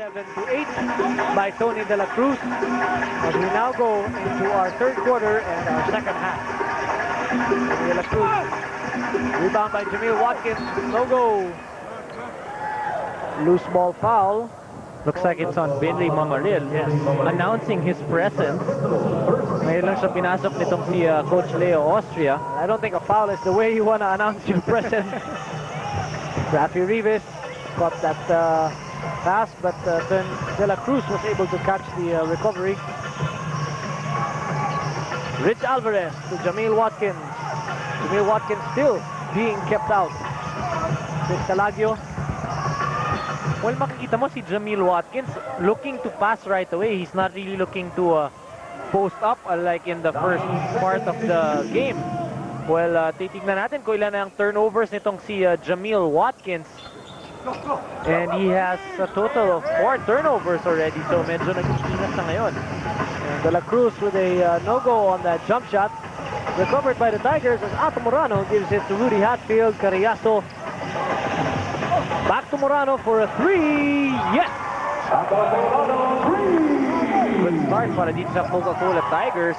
11-8 by Tony De La Cruz as we now go into our third quarter and our second half. Tony De La Cruz, rebound by Jamil Watkins, no go. Loose ball foul. Looks like it's on Billy Mamaril. Yes. Announcing his presence. Ngayon lang siya pinasok nitong si Coach Leo Austria. I don't think a foul is the way you want to announce your presence. Rafi Rivas caught that pass, but then De La Cruz was able to catch the recovery. Rich Alvarez to Jamil Watkins. Jamil Watkins still being kept out. Chris Calagio. Well, makikita mo si Jamil Watkins looking to pass right away. He's not really looking to post up like in the first part of the game. Well, titignan natin kung ilan na ang turnovers nitong si Jamil Watkins. And he has a total of 4 turnovers already. So medyo nag-iingat na ngayon. And De La Cruz with a no-go on that jump shot. Recovered by the Tigers as Ato Morano gives it to Rudy Hatfield. Cariaso. Back to Morano for a 3. Yes! Good start para dito sa Coca-Cola Tigers.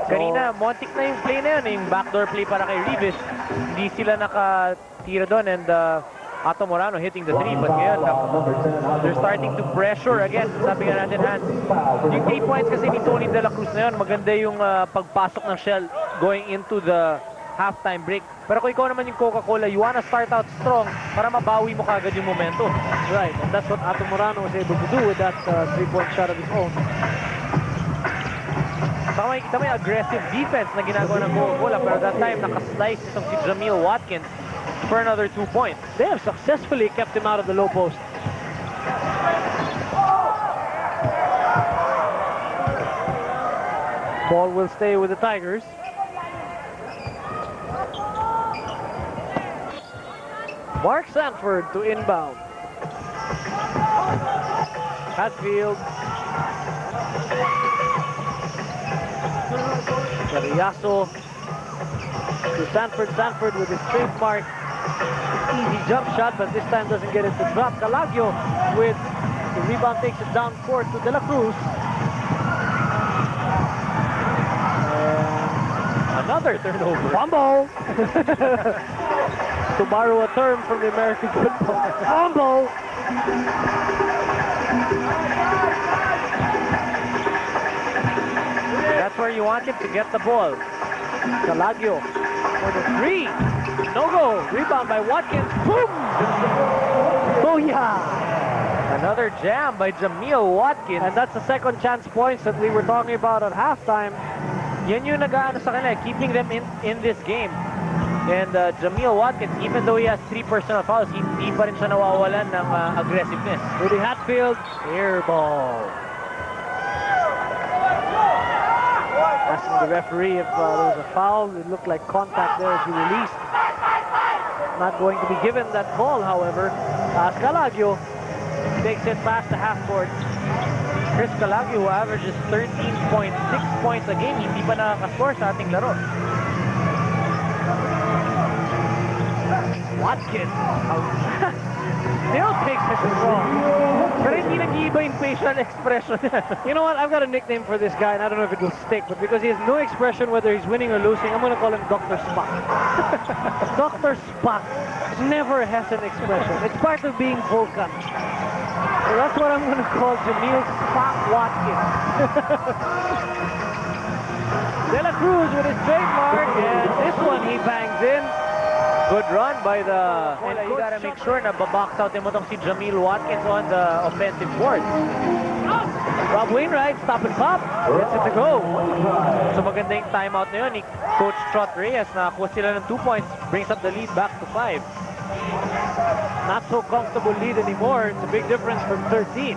Kanina, montik na yung play na yun, yung backdoor play para kay Rivas. Hindi sila nakatira doon and Ato Morano hitting the 3. But ngayon, they're starting to pressure again. Sabi nga natin, Hans, yung 3 points kasi ni Tony De La Cruz na yun, maganda yung pagpasok ng shell going into the halftime break. Pero kung ikaw naman yung Coca-Cola, you wanna start out strong para mabawi mo kagad yung momentum. Right, and that's what Ato Morano was able to do with that 3-point shot of his own. Saka makikita mo yung aggressive defense na ginagawa ng Coca-Cola, pero that time nakaslice itong si Jamil Watkins for another 2 points. They have successfully kept him out of the low post. Ball will stay with the Tigers. Mark Sanford to inbound. Hatfield. Cariaso to Sanford. Sanford with his trademark easy jump shot, but this time doesn't get it to drop. Calagio with the rebound, takes it down court to De La Cruz. And another turnover. Fumble! To borrow a term from the American football. Fumble! That's where you want him to get the ball. Calagio for the 3. No go. Rebound by Watkins. Boom! Booyah! Another jam by Jamil Watkins. And that's the second chance points that we were talking about at halftime. Yan yung nag-aano sa kanila, keeping them in this game. And Jamil Watkins, even though he has 3 personal fouls, hindi pa rin siya nawawalan ng aggressiveness. Rudy Hatfield, air ball. Asking the referee if there was a foul. It looked like contact there as he released. Not going to be given that call, however. Calagio takes it past the half court. Chris Calagio, who averages 13.6 points a game, hindi pa nakakascore sa ating laro. Watkins still takes it wrong. Pero hindi nag-iiba yung facial expression. You know what? I've got a nickname for this guy, and I don't know if it will stick, but because he has no expression whether he's winning or losing, I'm going to call him Dr. Spock. Dr. Spock never has an expression. It's part of being Vulcan. So that's what I'm going to call Jamil Spock Watkins. De La Cruz with his trademark, and this one he bangs in. Good run by the... And you gotta make sure na babox out mo tong si Jamil Watkins on the offensive board. Rob Wainwright, stop and pop. Gets it to go. So maganda yung timeout na yun ni Coach Trot Reyes. Nakakuha sila ng 2 points. Brings up the lead back to 5. Not so comfortable lead anymore. It's a big difference from 13.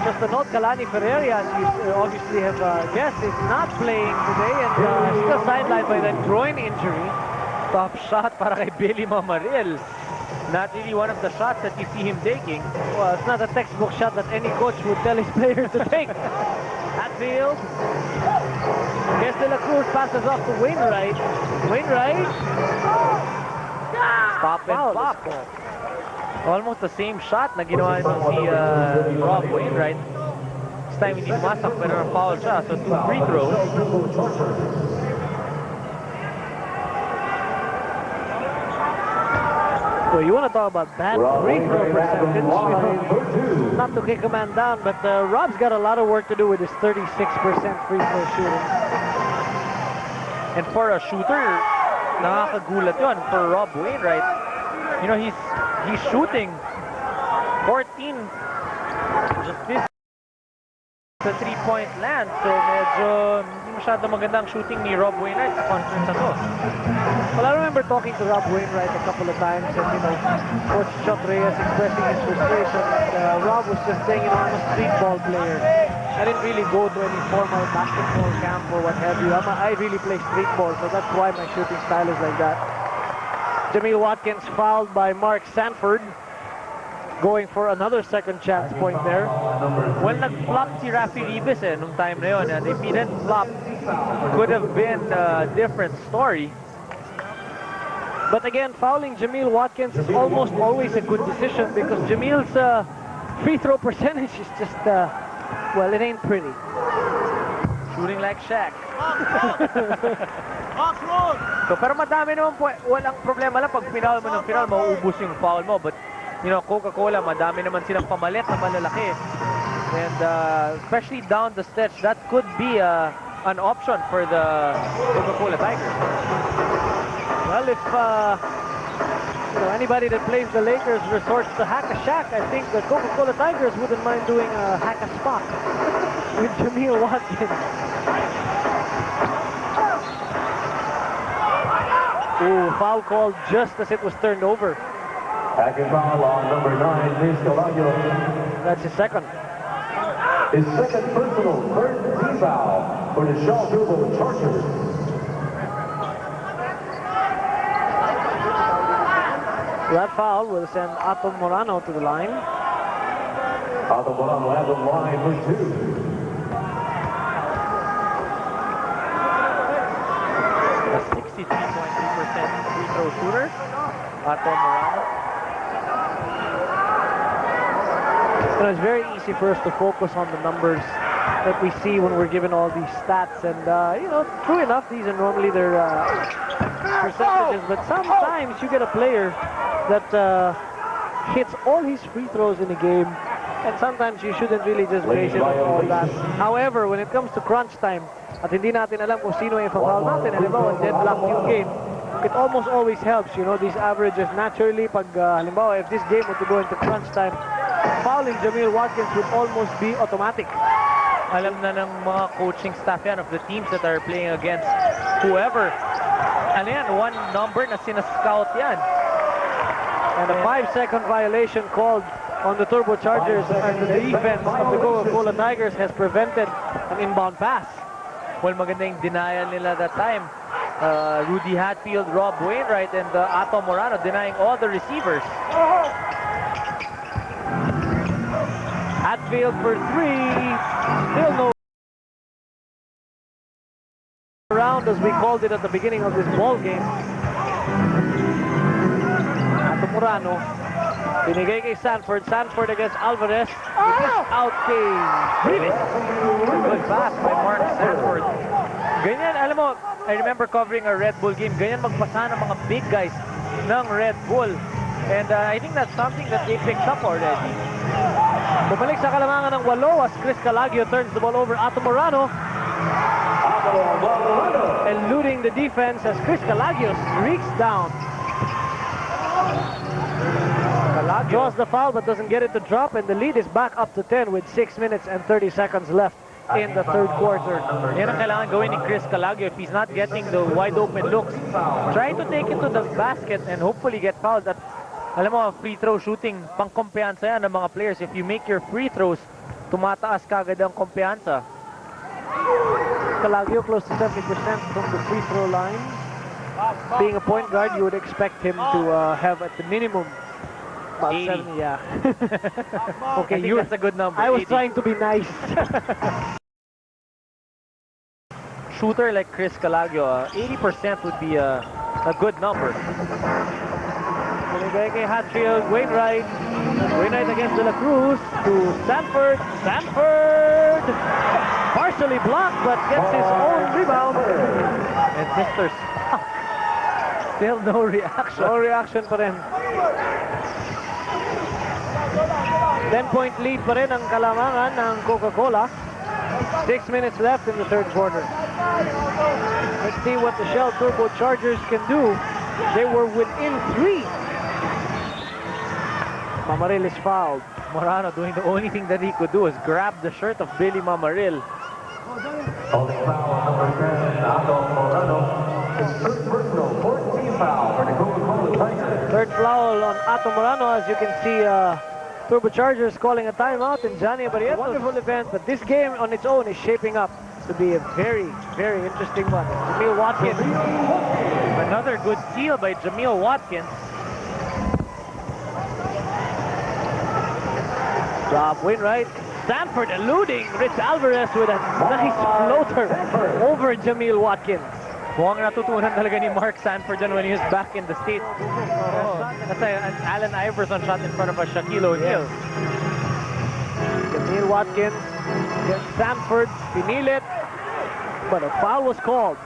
Just a note, Kalani Ferreira, as you obviously have guessed, is not playing today and still sidelined by that groin injury. Top shot para kay Billy Mamaril. Not really one of the shots that you see him taking. Well, it's not a textbook shot that any coach would tell his players to take. Hatfield. Guess De La Cruz passes off to Wainwright. Wainwright. Stop and pop. Almost the same shot na ginawa nito si Rob Wainwright. This time hindi pumasak pero na-foul siya. So 2 free throws. Well, you want to talk about bad free throw percentage. Not to kick a man down, but Rob's got a lot of work to do with his 36% free throw shooting. And for a shooter, nakakagulat yun for Rob Wainwright. You know, he's shooting 14 just sa 3-point land. So medyo hindi masyado magandang shooting ni Rob Wainwright sa conference na to. Well, I remember talking to Rob Wainwright a couple of times, and Coach Chuck Reyes expressing his frustration. Rob was just saying, I'm a street ball player. I didn't really go to any formal basketball camp or what have you. I really play street ball, so that's why my shooting style is like that. Jameel Watkins fouled by Mark Sanford, going for another second chance point there. Well, nag-flop si Rafi Ribes nung time na yun. And if he didn't flop, could have been a different story. But again, fouling Jameel Watkins is almost always a good decision because Jameel's free throw percentage is just, well, it ain't pretty. Shooting like Shaq. So, pero madami naman po, walang problema lang pag final mo ng final, mauubos yung foul mo. But, Coca-Cola, madami naman silang pamalit na malalaki. And especially down the stretch, that could be an option for the Coca-Cola Tigers. Well, if anybody that plays the Lakers resorts to Hack-a-Shack, I think the Coca-Cola Tigers wouldn't mind doing a Hack-a-Spot with Jameel Watkins. Ooh, foul called just as it was turned over. Second foul on number 9, Chris Calagio. That's his second. His second personal, third team foul for the Charlotte Chargers. That foul will send Atom Morano to the line. Atom Morano has a line for 2. A 63.3% free throw shooter, Atom Morano. It's very easy for us to focus on the numbers that we see when we're given all these stats, and true enough, these are normally their percentages, but sometimes you get a player that hits all his free throws in a game, and sometimes you shouldn't really just base it on all that. However, when it comes to crunch time, at hindi natin alam kung sino yung foul natin, halimbawa, deadlock yung game, it almost always helps, these averages. Naturally, pag halimbawa, if this game were to go into crunch time, fouling Jameel Watkins would almost be automatic. Alam na ng mga coaching staff yan of the teams that are playing against whoever. Ano yan, one number na sinascout yan. And a 5-second violation called on the Turbochargers, and the defense of the Coca-Cola Tigers has prevented an inbound pass. Well, maganda yung denial nila that time. Rudy Hatfield, Rob Wainwright, and Atom Morano denying all the receivers. Hatfield for 3. Still no round, as we called it at the beginning of this ball game. Atom Morano. Binigay kay Sanford. Sanford against Alvarez. Out kay Rivas. Good pass by Mark Sanford. Ganyan, alam mo, I remember covering a Red Bull game. Ganyan magpasa ng mga big guys ng Red Bull. And I think that's something that they picked up already. Bumalik sa kalamangan ng 8 as Chris Calagio turns the ball over. Atom Morano eluding the defense as Chris Calagio streaks down. Draws the foul but doesn't get it to drop, and the lead is back up to 10 with 6 minutes and 30 seconds left in the third quarter. Yan ang kailangan gawin ni Chris Calagio if he's not getting the wide open looks. Try to take it to the basket and hopefully get fouled. At alam mo, free throw shooting, pang-kumpiyansa yan ng mga players. If you make your free throws, tumataas kagad ang kumpiyansa. Calagio close to 70% from the free throw line. Being a point guard, you would expect him to have at the minimum about 80. 70, yeah. Okay, that's a good number. I was 80. trying to be nice. Shooter like Chris Calagio, 80% would be a good number. Binibeke Hatfield, Wainwright. Wainwright against De La Cruz to Sanford. Sanford! Partially blocked, but gets his own rebound. And Mr. Still no reaction. No reaction pa rin. 10-point lead pa rin ang kalamangan ng Coca-Cola. 6 minutes left in the third quarter. Let's see what the Shell Turbochargers can do. They were within 3. Mamaril is fouled. Morano doing the only thing that he could do is grab the shirt of Billy Mamaril. Holding foul on number 10, Otto Morano. His first personal 14th foul for the Coca-Cola Tigers. Third foul on Otto Morano. As you can see, Turbochargers calling a timeout, and Johnny Barrientos. Wonderful event, but this game on its own is shaping up to be a very, very interesting one. Jameel Watkins. Another good steal by Jameel Watkins. Rob Wainwright. Sanford eluding Rich Alvarez with a nice floater over Jameel Watkins. Mukhang natutunan talaga ni Mark Sanford dyan when he was back in the States. That's an Allen Iverson shot in front of a Shaquille O'Neal. Jameel Watkins against Sanford, pinilit, but a foul was called.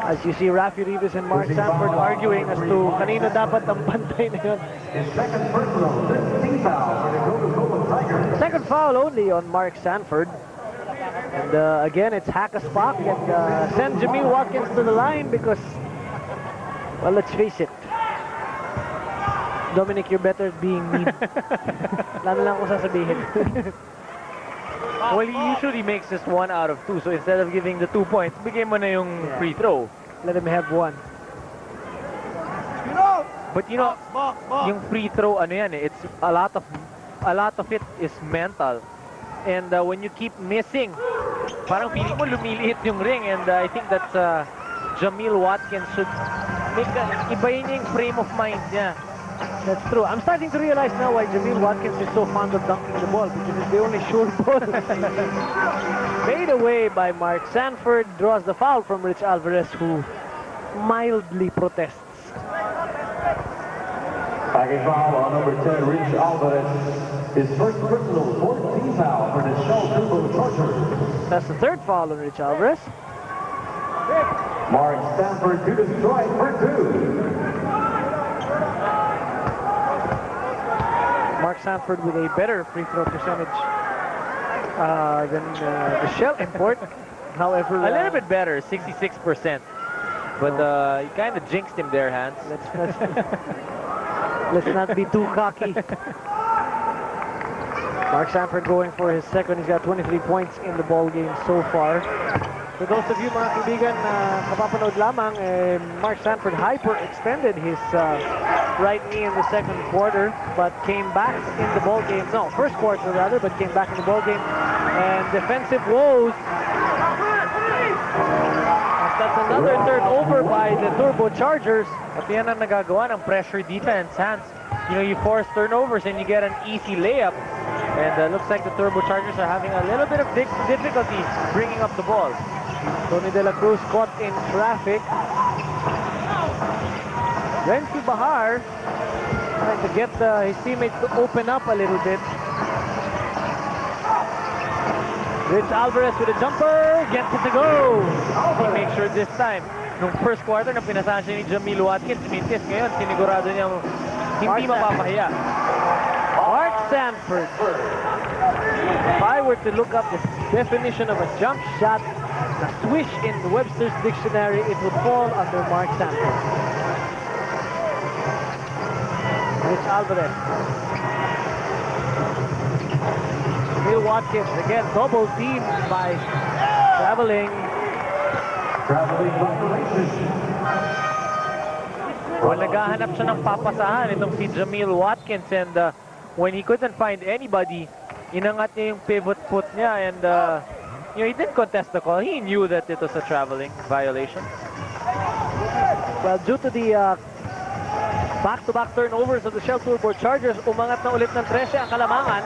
As you see, Rafi Rivas and Mark Sanford arguing as to kanino dapat ang bantay na yun. His second personal 15th foul for the Coca-Cola Tigers. Second foul only on Mark Sanford. And again, it's hack-a-spock and send Jameel Watkins to the line because, well, let's face it. Dominic, you're better at being mean. Lalo lang kung sasabihin. Well, he usually makes just 1 out of 2. So instead of giving the 2 points, bigay mo na yung free throw. Let him have 1. But you know, yung free throw, ano yan eh, it's a lot of it is mental. And when you keep missing, parang feeling mo lumiliit yung ring. And I think that Jameel Watkins should make ibayin niya yung frame of mind niya. That's true. I'm starting to realize now why Jameel Watkins is so fond of dunking the ball, because it's the only sure ball. Made away by Mark Sanford, draws the foul from Rich Alvarez, who mildly protests. Backing foul on number 10, Rich Alvarez. His first personal 14th foul for the Shell Turbochargers. That's the third foul on Rich Alvarez. Mark Sanford to the strike for 2. Mark Sanford with a better free throw percentage than the Shell import. However, A little bit better, 66%. But you kind of jinxed him there, Hans. Let's not be too cocky. Mark Sanford going for his second. He's got 23 points in the ball game so far. For those of you mga kaibigan na kapapanood lamang, Mark Sanford hyperextended his right knee in the second quarter, but came back in the ball game. No, first quarter rather, but came back in the ball game. And defensive woes. That's another turnover by the Turbochargers. At yan ang nagagawa ng pressure defense, Hans. You know, you force turnovers and you get an easy layup. And looks like the Turbochargers are having a little bit of difficulty bringing up the ball. Tony De La Cruz caught in traffic. Renzi Bahar trying to get his teammates to open up a little bit. Rich Alvarez with a jumper, gets it to go. He makes sure this time. Nung first quarter na pinasahan siya ni Jameel Watkins, mintis ngayon, sinigurado niya hindi mapapahiya. Mark Sanford. If I were to look up the definition of a jump shot, a swish in Webster's dictionary, it would fall under Mark Sanford. Rich Alvarez. Jameel Watkins again double teamed by Traveling. Violation. Well, naghahanap siya ng papasahan itong si Jameel Watkins, and when he couldn't find anybody, inangat niya yung pivot foot niya, and you know, he didn't contest the call. He knew that it was a traveling violation. Well, due to the back-to-back turnovers of the Shell Turbochargers, umangat na ulit ng 13 ang kalamangan.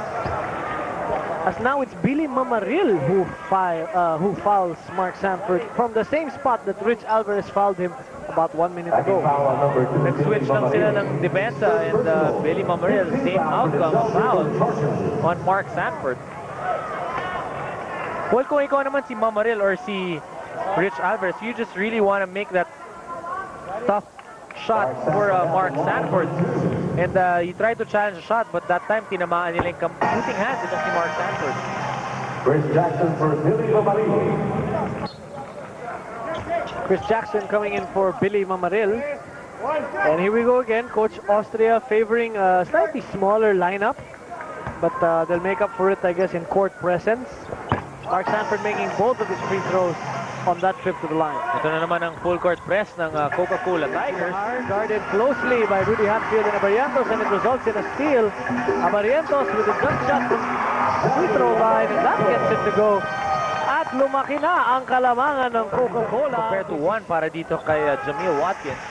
As now it's Billy Mamaril who fouls Mark Sanford from the same spot that Rich Alvarez fouled him about 1 minute Taking ago. foul on number 2. Nag-switch lang sila ng depensa and Billy Mamaril, same outcome, foul on Mark Sanford. Well, kung ikaw naman si Mamaril or si Rich Alvarez, you just really want to make that tough shot for Mark Sanford. And you try to challenge the shot, but that time tinamaan nila yung shooting hands itong si Mark Sanford. Chris Jackson for Billy Mamaril. Chris Jackson coming in for Billy Mamaril. And here we go again. Coach Austria favoring a slightly smaller lineup. But they'll make up for it, I guess, in court presence. Mark Sanford making both of his free throws on that trip to the line. Ito na naman ang full court press ng Coca-Cola Tigers. Guarded closely by Rudy Hatfield and Abarientos, and it results in a steal. Abarientos with a jump shot from the free throw line, and that gets it to go. At lumaki na ang kalamangan ng Coca-Cola. Compared to 1 para dito kay Jamil Watkins.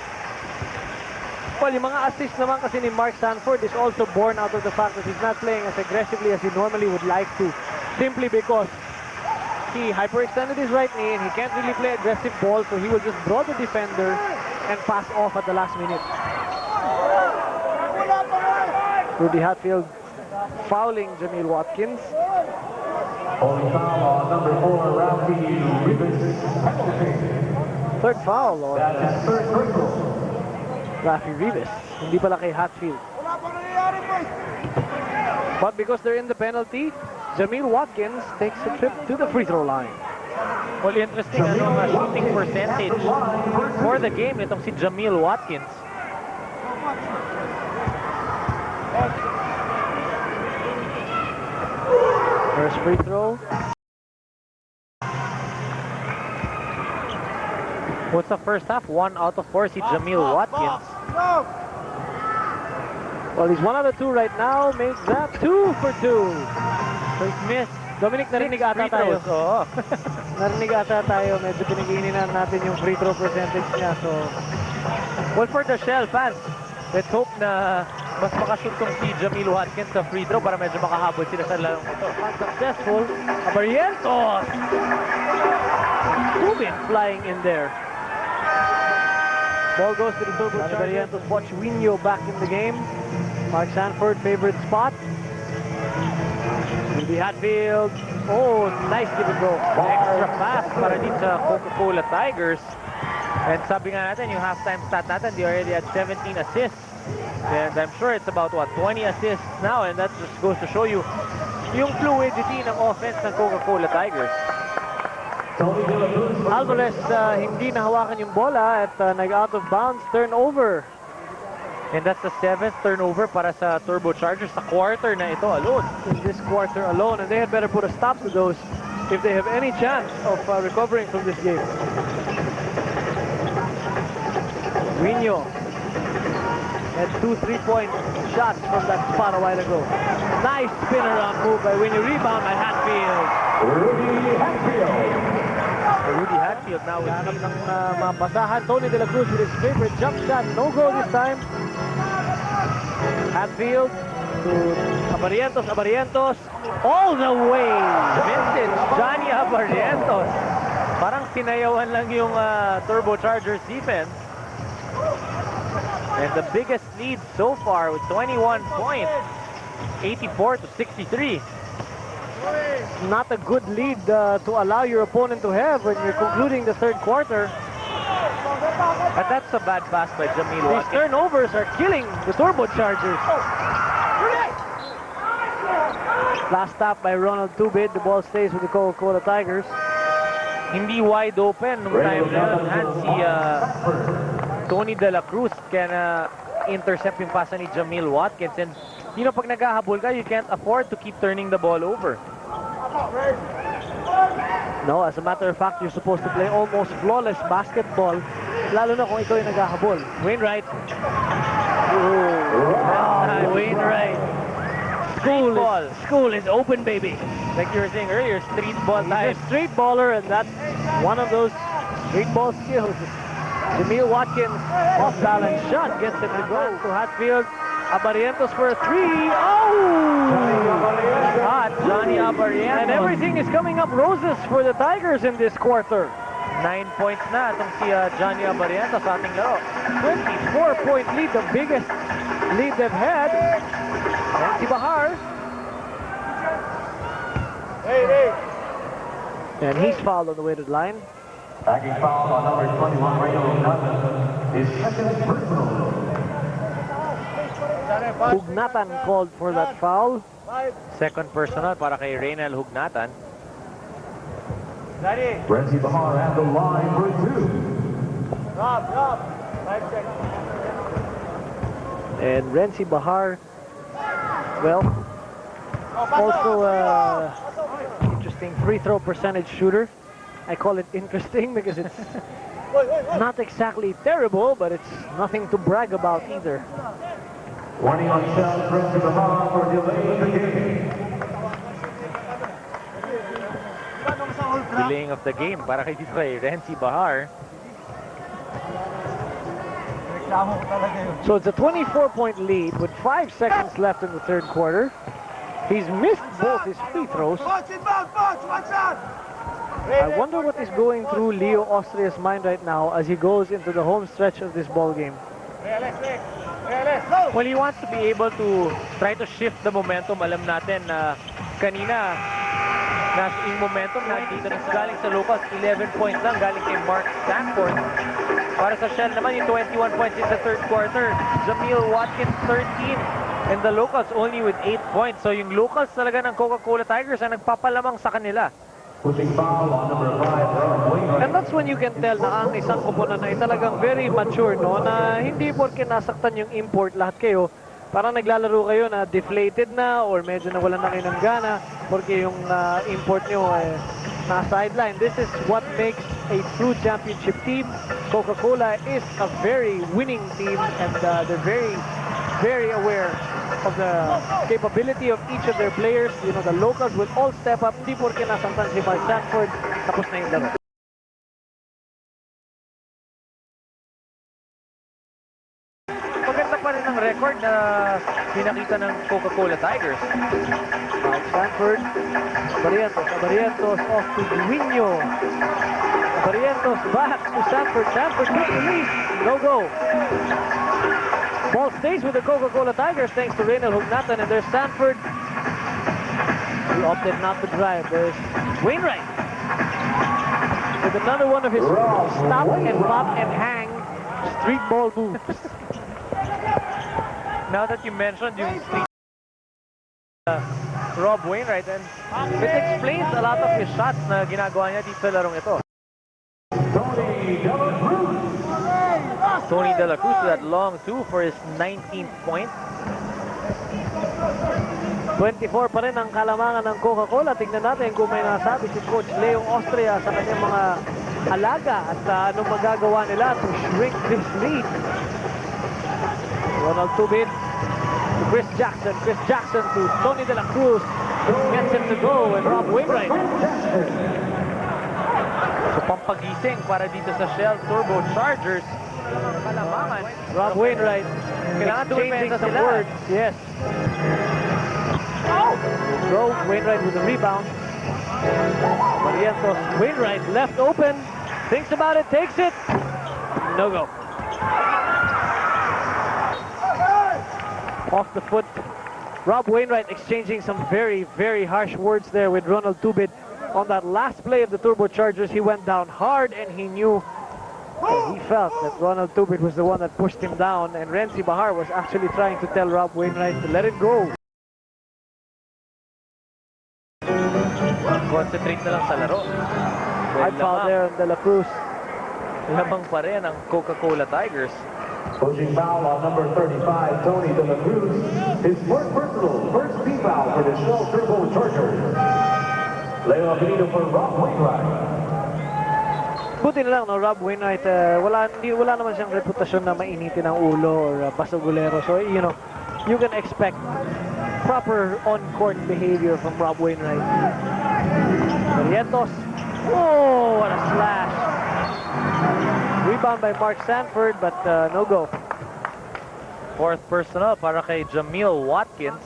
Well, yung mga assist naman kasi ni Mark Sanford is also born out of the fact that he's not playing as aggressively as he normally would like to. Simply because he hyperextended his right knee and he can't really play aggressive ball, so he will just draw the defender and pass off at the last minute. Rudy Hatfield fouling Jamil Watkins. Only foul on number 4, Ralphie Rivas. Third foul on That's his third personal. Rafi Rivas. Hindi pala kay Hatfield. But because they're in the penalty, Jamil Watkins takes a trip to the free throw line. Well, interesting ang shooting percentage for the game nitong si Jamil Watkins. First free throw. What's the first half? 1 out of 4 si Jamil Watkins. Well, he's 1 out of 2 right now. Makes that 2 for 2. First miss. Dominic, narinig ata Free tayo. throws, oo. Narinig ata tayo. Medyo pinag-iininan natin yung free throw percentage niya. So, Well, for the Shell fans, let's hope na mas makashoot tong si Jamil Watkins sa free throw para medyo makahabol sila sa larong ito. unsuccessful. Abarientos! Tubin flying in there. Ball goes to the Turbo Abarientos. Watch Winyo back in the game. Mark Sanford, favorite spot. Rudy Hatfield. Oh, nice give and go. Extra pass para dito sa Coca-Cola Tigers. And sabi nga natin, yung halftime stat natin, they already had 17 assists. And I'm sure it's about, 20 assists now. And that just goes to show you yung fluidity ng offense ng Coca-Cola Tigers. Alvarez hindi nahawakan yung bola at nag-out of bounds, turnover. And that's the 7th turnover para sa Turbochargers sa quarter na ito alone. In this quarter alone, and they had better put a stop to those if they have any chance of recovering from this game. Winyo had 2 3-point shots from that spot a while ago. Nice spin around move by Winyo. Rebound by Hatfield. Rudy Hatfield. Rudy Hatfield now with Hanap ng mapasahan. Tony De La Cruz with his favorite jump shot. No goal this time. Hatfield to Abarientos. Abarientos all the way. vintage Johnny Abarientos. Parang sinayawan lang yung Turbochargers defense. And the biggest lead so far with 21 points, 84 to 63. Not a good lead to allow your opponent to have when you're concluding the third quarter. But that's a bad pass by Jamil These Watkins. turnovers are killing the Turbochargers. Last stop by Ronald Tubid. The ball stays with the Coca-Cola Tigers. Hindi wide open nung time na yun. And si Tony De La Cruz can intercept yung pasa ni Jamil Watkins. And pag naghahabol ka, you can't afford to keep turning the ball over. No, as a matter of fact, you're supposed to play almost flawless basketball, lalo na kung ikaw yung naghahabol. Wainwright. Wainwright. School is open, baby. Like you were saying earlier, street ball He's time. a street baller, and that's one of those street ball skills. Jamil Watkins, off-balance shot, gets it to go to Hatfield. Abarientos for a 3. Oh! Hot Johnny Abarientos. And everything is coming up roses for the Tigers in this quarter. 9 points na itong si Johnny Abariento sa ating laro. 24-point lead, the biggest lead they've had. And si Bahar. And he's fouled on the way to the line. Tagging foul on number 21, Reno, his second personal. Hugnatan called for that foul. Second personal para kay Reynel Hugnatan. Renzi Bahar at the line for two. And Renzi Bahar, well, also interesting free throw percentage shooter. I call it interesting because it's not exactly terrible, but it's nothing to brag about either. 20 on shell, Renzi Bahar for delaying the game. Delaying of the game para kay dito kay Renzi Bahar. So it's a 24-point lead with 5 seconds left in the third quarter. He's missed both his free throws. I wonder what is going through Leo Austria's mind right now as he goes into the home stretch of this ball game. Well, he wants to be able to try to shift the momentum. Alam natin na kanina yung momentum nandito na galing sa locals. 11 points lang galing kay Mark Stanford. Para sa Shell naman yung 21 points in the third quarter. Jamil Watkins 13. And the locals only with 8 points. So yung locals talaga ng Coca-Cola Tigers ang nagpapalamang sa kanila. Pushing foul on number 5, And that's when you can tell na ang isang koponan ay talagang very mature, no? Na hindi porke nasaktan yung import lahat kayo, parang naglalaro kayo na deflated na or medyo nawalan na kayo ng gana porque yung import nyo na-sideline. This is what makes a true championship team. Coca-Cola is a very winning team and they're very aware of the capability of each of their players. You know, the locals will all step up. Hindi porke nasantan si Mark Stanford, tapos na yung laro. Maganda pa rin ang record na pinakita ng Coca-Cola Tigers. Stanford, Abarientos off to Guiño. Abarientos back to Stanford. Stanford quick release. No go. Ball stays with the Coca-Cola Tigers thanks to Reynel Hugnatan, and there's Stanford. He opted not to drive. There's Wainwright with another one of his stop and pop and hang street ball moves. Now that you mentioned yung street Rob Wainwright, and it explains a lot of his shots na ginagawa niya dito sa larong ito. Tony De La Cruz with that long two for his 19th point. 24 pa rin ang kalamangan ng Coca-Cola. Tingnan natin kung may nasabi si Coach Leo Austria sa kanyang mga alaga at anong magagawa nila to shrink this lead. Ronald Tubid to Chris Jackson. Chris Jackson to Tony De La Cruz. Gets him to go and Rob Wainwright. So pampagising para dito sa Shell Turbo Chargers. Kalamangan. Rob Wainwright. Kailangan Exchanging dumipenta some sila. words. Yes. Rob Wainwright with the rebound. Barrientos. Wainwright left open. Thinks about it. Takes it. No go. Off the foot. Rob Wainwright exchanging some very harsh words there with Ronald Tubid. On that last play of the Turbochargers, he went down hard and he knew, he felt that Ronald Tubid was the one that pushed him down, and Renzi Bahar was actually trying to tell Rob Wainwright to let it go. Concentrate na lang sa laro. Hard foul there on De La Cruz. Lamang pa rin ang Coca-Cola Tigers. Pushing foul on number 35, Tony De La Cruz. His first personal, first team foul for the Shell Turbo Chargers. Leo Benito for Rob Wainwright. Buti na lang, no, Rob Wainwright, wala naman siyang reputasyon na mainitin ang ulo or pasagulero. So, you know, you can expect proper on-court behavior from Rob Wainwright. Barrientos. Oh, what a slash. Rebound by Mark Stanford, but no go. Fourth personal para kay Jamil Watkins.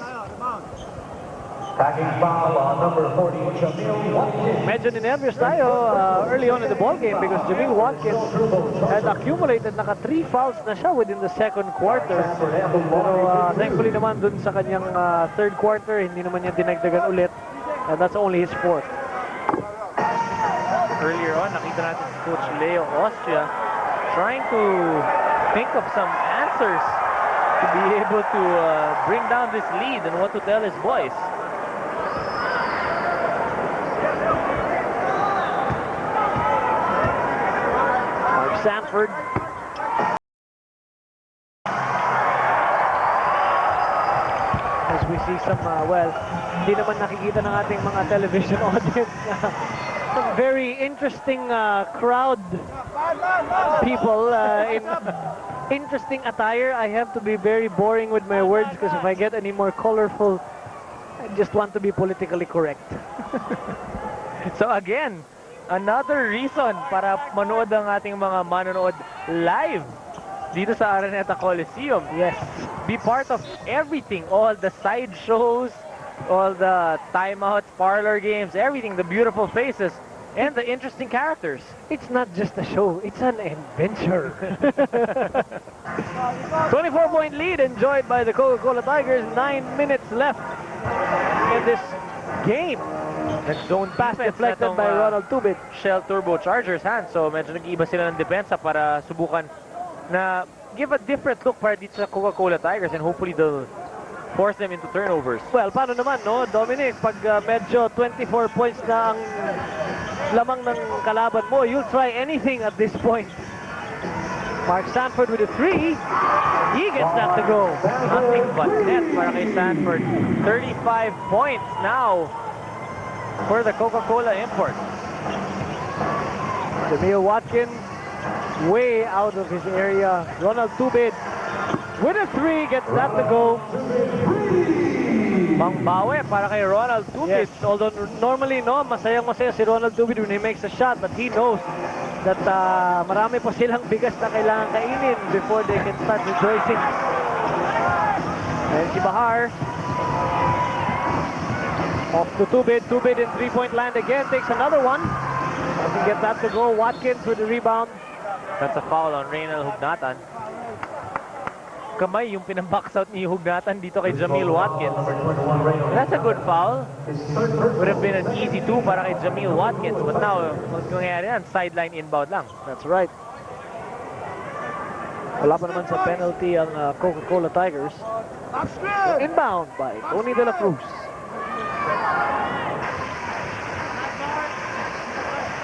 Hacking foul on number 40, Jamil Watkins. Medyo ninervyos tayo early on in the ball game because Jamil Watkins had accumulated naka 3 fouls na siya within the second quarter. Pero thankfully naman dun sa kanyang third quarter, hindi naman niya dinagdagan ulit. And that's only his fourth. Earlier on, nakita natin si Coach Leo Austria trying to think of some answers to be able to bring down this lead and what to tell his boys. Sanford. As we see some, well, hindi naman nakikita ng ating mga television audience some very interesting crowd people in interesting attire. I have to be very boring with my words because if I get any more colorful, I just want to be politically correct. So again, another reason para manood ang ating mga manonood live dito sa Araneta Coliseum. Yes. Be part of everything, all the side shows, all the timeouts, parlor games, everything, the beautiful faces, and the interesting characters. It's not just a show, it's an adventure. 24-point lead enjoyed by the Coca-Cola Tigers. 9 minutes left in this game. Nag-zone Pass deflected by Ronald Tubit. Shell Turbo Chargers hand. So medyo nag-iiba sila ng depensa para subukan na give a different look para dito sa Coca-Cola Tigers and hopefully they'll force them into turnovers. Well, paano naman, no, Dominic, pag medyo 24 points na ang lamang ng kalaban mo, you'll try anything at this point. Mark Sanford with a 3. He gets that to go. Nothing but net para kay Sanford. 35 points now for the Coca-Cola import. Jamil Watkins way out of his area. Ronald Tubid with a 3 gets that to go. Pangbawi para kay Ronald Tubid. Yes, although normally, no, masayang-masaya si Ronald Tubid when he makes a shot, but he knows that marami pa silang bigas na kailangan kainin before they can start rejoicing. And si Bahar off to Tubid. Tubid in 3-point land again, takes another one. Doesn't get that to go. Watkins with the rebound. That's a foul on Reynal Hugnatan. Kamay yung pinambox out ni Hugnatan dito kay Jamil Watkins. That's a good foul. Would have been an easy 2 para kay Jamil Watkins. But now, what's going on? Sideline inbound lang. That's right. Wala pa naman sa penalty ang Coca-Cola Tigers. Inbound by Tony De La Cruz.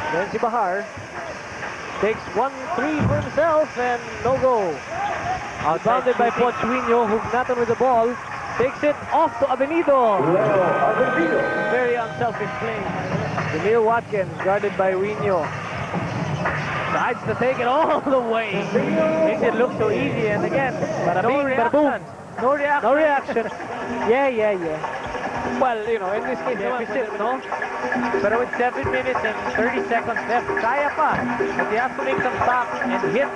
Then si Bahar takes 1-3 for himself and no go. Outbounded by Pochuino. Hugnatan with the ball. Takes it off to Avenido. Very unselfish play. Jamil Watkins guarded by Wino. Decides to take it all the way. Makes it look so easy. And again, no reaction. No reaction. No reaction. Yeah. Well, you know, in this case, deficit, no? Pero with 7 minutes and 30 seconds left, kaya pa. But he has to make some stops and hit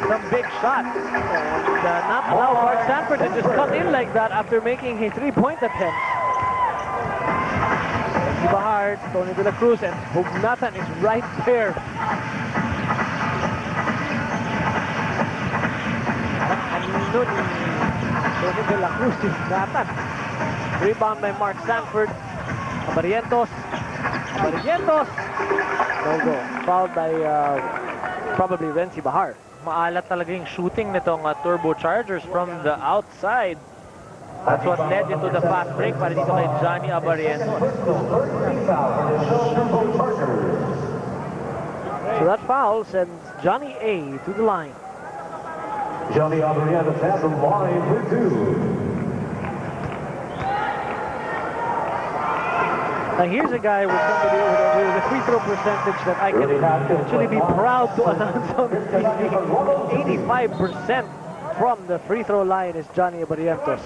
some big shots. And not allow Mark Sanford to just cut in like that after making a 3-point attempt. Bahar, Tony De La Cruz, and Hugnatan is right there. Tony De La Cruz, Hugnatan. Rebound by Mark Sanford. Barrientos. No go. Fouled by probably Renzi Bahar. Maalat talaga yung shooting nitong Turbo Chargers from the outside. That's what led into the fast break para dito kay Johnny Abarientos. So that foul sends Johnny A to the line. Johnny Abarientos has the line for 2. Now here's a guy with somebody with a free throw percentage that I can actually be proud to announce on the TV. 85% from the free throw line is Johnny Abarientos.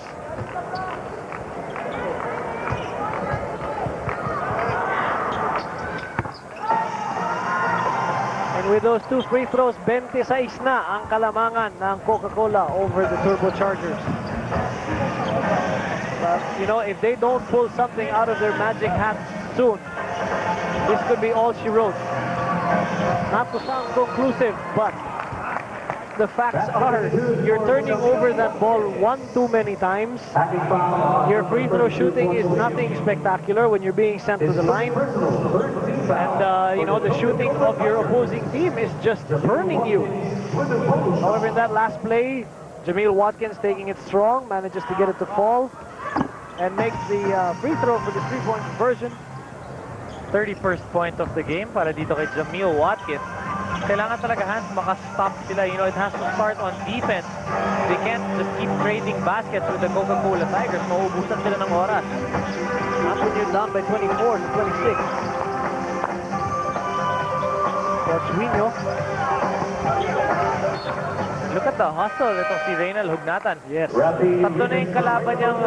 And with those 2 free throws, 26 na ang kalamangan ng Coca-Cola over the Turbo Chargers. you know, if they don't pull something out of their magic hat soon, this could be all she wrote. Not to sound conclusive, but the facts are you're turning over that ball one too many times. Your free throw shooting is nothing spectacular when you're being sent to the line. And, you know, the shooting of your opposing team is just burning you. However, in that last play, Jameel Watkins taking it strong, manages to get it to fall and makes the free throw for the three-point conversion. 31st point of the game para dito kay Jameel Watkins. Kailangan talaga Hans makastop sila. You know, it has to start on defense. They can't just keep trading baskets with the Coca-Cola Tigers. Mauubusan sila ng oras. Not when you're down by 24 to 26. Pochuino. Look at the hustle. Ito si Reynal Hugnatan. Yes. Tatlo na yung kalaban niyang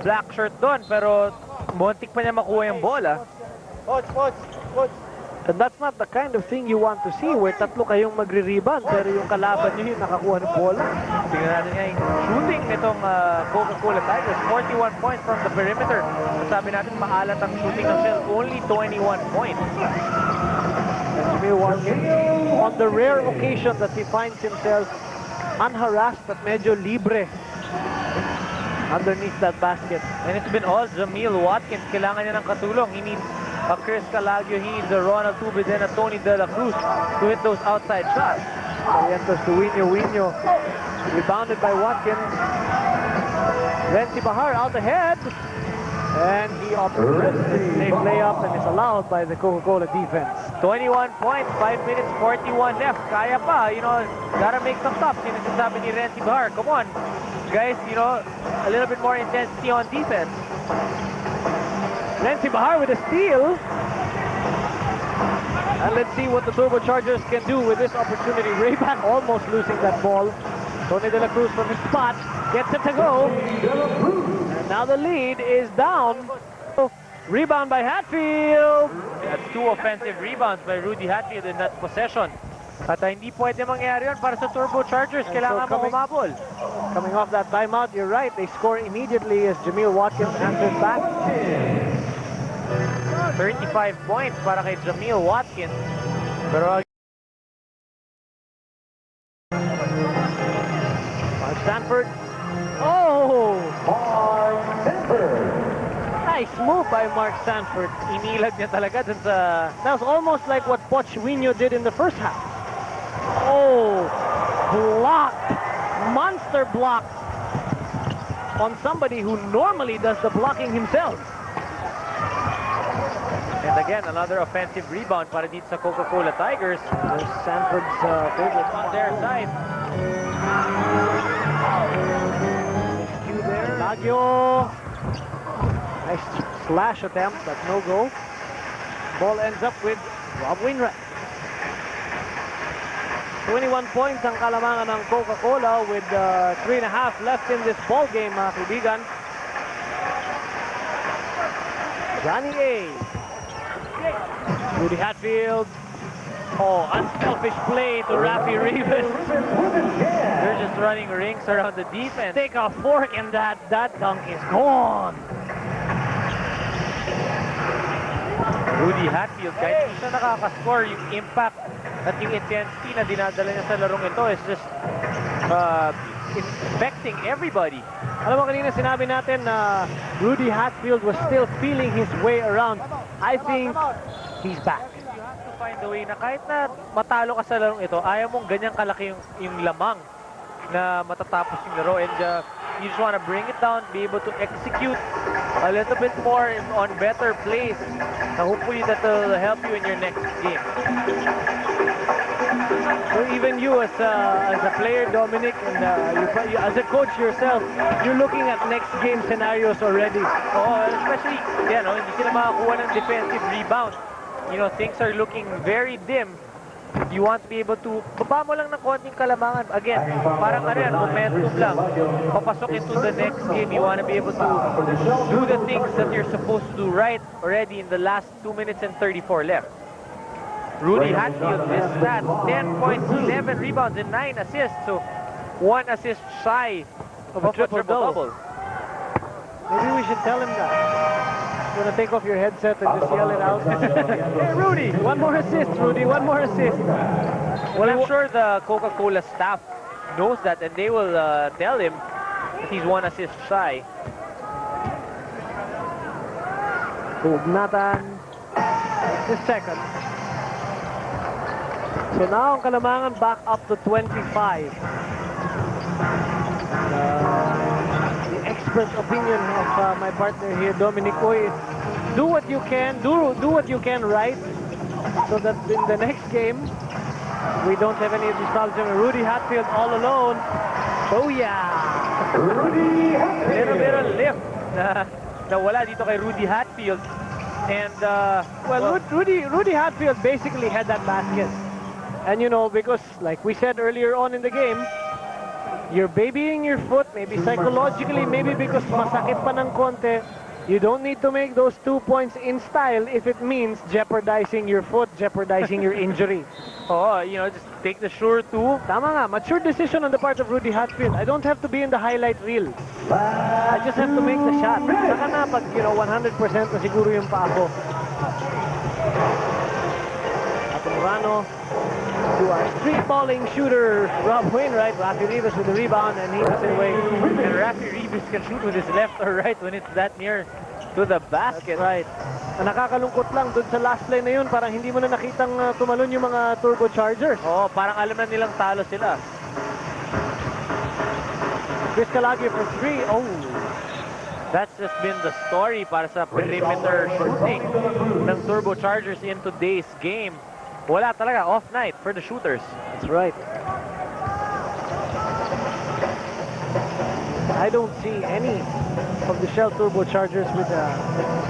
black shirt doon. Pero muntik pa niya makuha yung bola. And that's not the kind of thing you want to see where tatlo kayong magre-rebound pero yung kalaban nyo yung nakakuha ng bola. Tingnan natin nga yung shooting nitong Coca-Cola Tigers. 41 points from the perimeter. Sabi natin maalat ang shooting ng Shell. Only 21 points. And Jameel Watkins, on the rare occasion that he finds himself unharassed at medyo libre underneath that basket. And it's been all Jameel Watkins. Kailangan niya ng katulong. He needs a Chris Calagio, he needs a Ronald Tubid and a Tony De La Cruz to hit those outside shots. Orientos to Wino. Rebounded by Watkins. Renzi Bahar out ahead. And he opts for a safe layup and is allowed by the Coca-Cola defense. 21 points, 5 minutes, 41 left. Kaya pa, you know, gotta make some stops. Yun ang sinasabi ni Renzi Bahar. Come on, guys, you know, a little bit more intensity on defense. Renzi Bahar with a steal. And let's see what the Turbochargers can do with this opportunity. Rayback almost losing that ball. Tony De La Cruz from his spot gets it to go. And now the lead is down. Rebound by Hatfield. That's 2 offensive rebounds by Rudy Hatfield in that possession. At hindi pwede mangyari yun para sa Turbochargers. Kailangan mo humabol. Coming off that timeout, you're right. They score immediately as Jameel Watkins answers back. 35 points para kay Jameel Watkins. Pero Mark Sanford. Oh! Mark Sanford. Nice move by Mark Sanford. inilag niya talaga dun sa... That was almost like what Pochuino did in the first half. Oh! Blocked! Monster block on somebody who normally does the blocking himself. And again, another offensive rebound para dito sa Coca-Cola Tigers. There's Sanford's favorite On their side. cue there. Lagio. Nice slash attempt, but no go. Ball ends up with Rob Wainwright. 21 points ang kalamangan ng Coca-Cola with 3.5 left in this ball game, mga kaibigan. Johnny A. Rudy Hatfield. Oh, unselfish play to Rafi Rivas. They're just running rings around the defense. Take a fork and that dunk is gone. Rudy Hatfield, kahit hindi siya nakakascore, yung impact at yung intensity na dinadala niya sa larong ito is just infecting everybody. Alam mo, kanina sinabi natin na Rudy Hatfield was still feeling his way around. I think he's back. You have to find a way na kahit na matalo ka sa larong ito, ayaw mong ganyang kalaki yung lamang na matatapos yung laro. And you just want to bring it down, be able to execute a little bit more on better plays. Na hopefully that will help you in your next game. So even you as a player, Dominic, and you, as a coach yourself, you're looking at next game scenarios already. Oh, especially, hindi sila makakuha ng defensive rebound. You know, things are looking very dim. You want to be able to, baba mo lang ng konting kalamangan. Again, parang momentum lang. Papasok into the next game. You want to be able to do the things that you're supposed to do right already in the last 2 minutes and 34 left. Rudy Hatfield, this stat, 10 points, 11 rebounds, and 9 assists. So, 1 assist shy of a triple-double. Maybe we should tell him that. You want to take off your headset and just yell it out? Hey, Rudy! One more assist, Rudy. One more assist. Well, I'm sure the Coca-Cola staff knows that, and they will tell him that he's 1 assist shy. Hugnatan. The second. So now ang Kalamangan back up to 25. The expert opinion of my partner here, Dominic Oy, is do what you can, do what you can right, so that in the next game we don't have any of these problems. Rudy Hatfield all alone. Booyah! Rudy Hatfield. Little bit of lift na nawala dito kay Rudy Hatfield. And, Well, Rudy Hatfield basically had that basket. And you know, because like we said earlier on in the game, you're babying your foot, maybe psychologically, maybe because masakit pa ng konti. You don't need to make those 2 points in style if it means jeopardizing your foot, jeopardizing your injury. oh, you know, just take the sure two. Tama nga, mature decision on the part of Rudy Hatfield. I don't have to be in the highlight reel. I just have to make the shot. Saka na pag, you know, 100% na siguro yung pa ako. Atomorano to our street balling shooter, Rob Wainwright. Rafi Rivas with the rebound, and he puts it away. And Rafi Rivas can shoot with his left or right when it's that near to the basket. That's right. Ang nakakalungkot lang doon sa last play na yun, parang hindi mo na nakitang tumalon yung mga turbochargers. Oh, parang alam na nilang talo sila. Chris Calagio for 3. Oh, That's just been the story para sa perimeter shooting ng turbochargers in today's game. Wala talaga, off night for the shooters. that's right. I don't see any of the Shell turbochargers with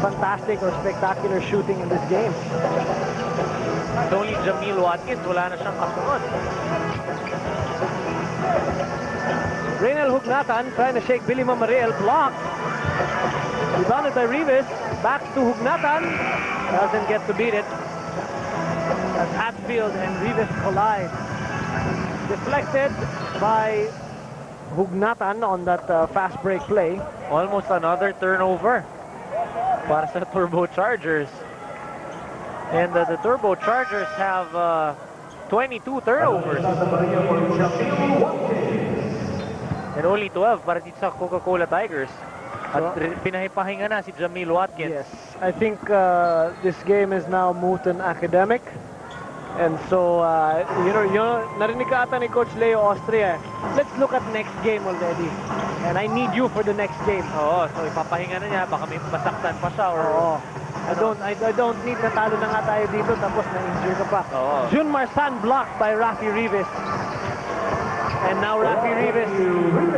fantastic or spectacular shooting in this game. It's only Jamil Watkins, wala na siyang kasunod. Reynel Hugnatan trying to shake Billy Mamariel, blocked. Rebounded by Rivas, back to Hugnatan, doesn't get to beat it. As Hatfield and Rivas collide. Deflected by Hugnatan on that fast break play. Almost another turnover para sa turbochargers. And the turbochargers have 22 turnovers. And only 12 para dito sa Coca-Cola Tigers. At pinahipahinga na si Jamil Watkins. Yes, I think this game is now moot and academic. And so, you know, narinig ka ata ni Coach Leo Austria. Let's look at next game already. And I need you for the next game. Oo, so ipapahinga na niya. Baka may masaktan pa siya or... Oo. I don't need na talo na nga tayo dito tapos na-injure ka pa. Oo. Jun Marsan blocked by Rafi Rivas. And now Rafi Rivas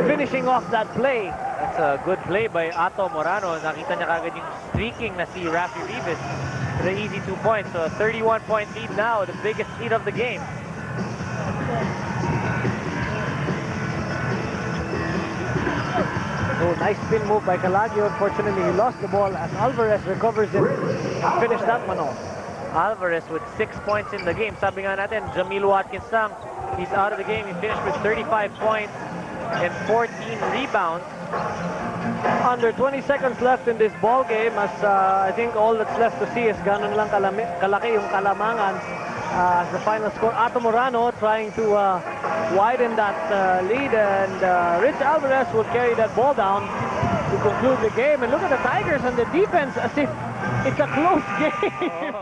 finishing off that play. That's a good play by Ato Morano. Nakita niya kagad yung streaking na si Rafi Rivas. The easy 2 points. So a 31-point lead now, the biggest lead of the game. Oh, nice spin move by Calagio. Unfortunately, he lost the ball as Alvarez recovers it and finished that one off. Alvarez with 6 points in the game. Sabi nga natin, Jamil Watkins lang. He's out of the game. He finished with 35 points and 14 rebounds. Under 20 seconds left in this ball game, as I think all that's left to see is ganon lang kalaki yung Kalamangan as the final score. Ato Morano trying to widen that lead, and Rich Alvarez will carry that ball down to conclude the game. And look at the Tigers and the defense as if it's a close game.